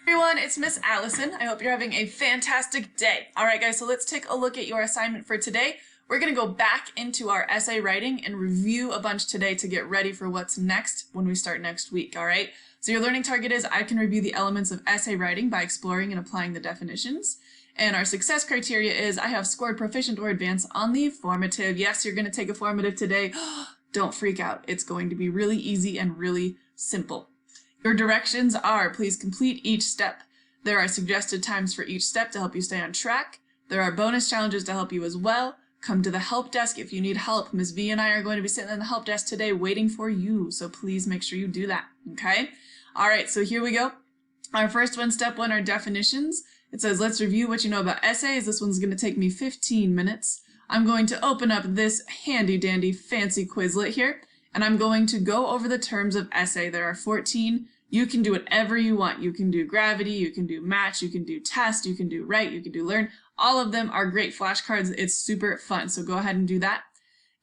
Everyone, it's Miss Allison. I hope you're having a fantastic day. All right, guys, so let's take a look at your assignment for today. We're going to go back into our essay writing and review a bunch today to get ready for what's next when we start next week, all right? So your learning target is I can review the elements of essay writing by exploring and applying the definitions. And our success criteria is I have scored proficient or advanced on the formative. Yes, you're going to take a formative today. Don't freak out. It's going to be really easy and really simple. Your directions are, please complete each step. There are suggested times for each step to help you stay on track. There are bonus challenges to help you as well. Come to the help desk if you need help. Ms. V and I are going to be sitting in the help desk today waiting for you, so please make sure you do that, okay? All right, so here we go. Our first one, step one, are definitions. It says, let's review what you know about essays. This one's going to take me 15 minutes. I'm going to open up this handy dandy fancy Quizlet here, and I'm going to go over the terms of essay. There are 14. You can do whatever you want. You can do gravity, you can do match, you can do test, you can do write, you can do learn. All of them are great flashcards. It's super fun, so go ahead and do that.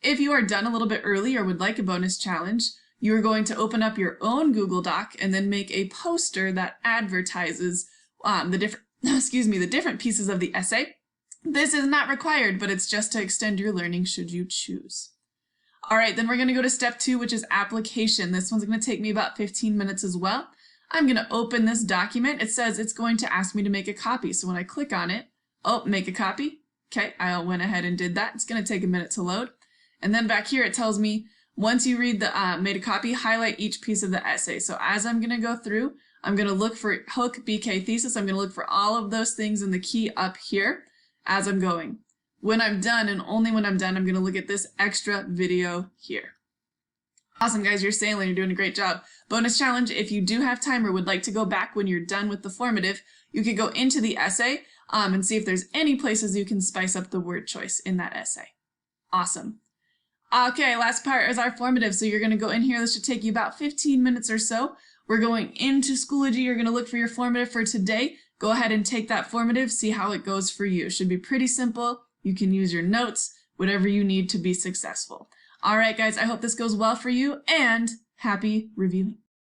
If you are done a little bit early or would like a bonus challenge, you're going to open up your own Google Doc and then make a poster that advertises the different pieces of the essay. This is not required, but it's just to extend your learning should you choose. All right, then we're going to go to step 2, which is application. This one's going to take me about 15 minutes as well. I'm going to open this document. It says it's going to ask me to make a copy. So when I click on it, make a copy. Okay, I went ahead and did that. It's going to take a minute to load. And then back here, it tells me once you read the made a copy, highlight each piece of the essay. So as I'm going to go through, I'm going to look for hook, BK, thesis. I'm going to look for all of those things in the key up here as I'm going. When I'm done, and only when I'm done, I'm going to look at this extra video here. Awesome, guys. You're sailing. You're doing a great job. Bonus challenge, if you do have time or would like to go back when you're done with the formative, you could go into the essay and see if there's any places you can spice up the word choice in that essay. Awesome. Okay, last part is our formative. So you're going to go in here. This should take you about 15 minutes or so. We're going into Schoology. You're going to look for your formative for today. Go ahead and take that formative, see how it goes for you. It should be pretty simple. You can use your notes, whatever you need to be successful. All right, guys, I hope this goes well for you, and happy reviewing.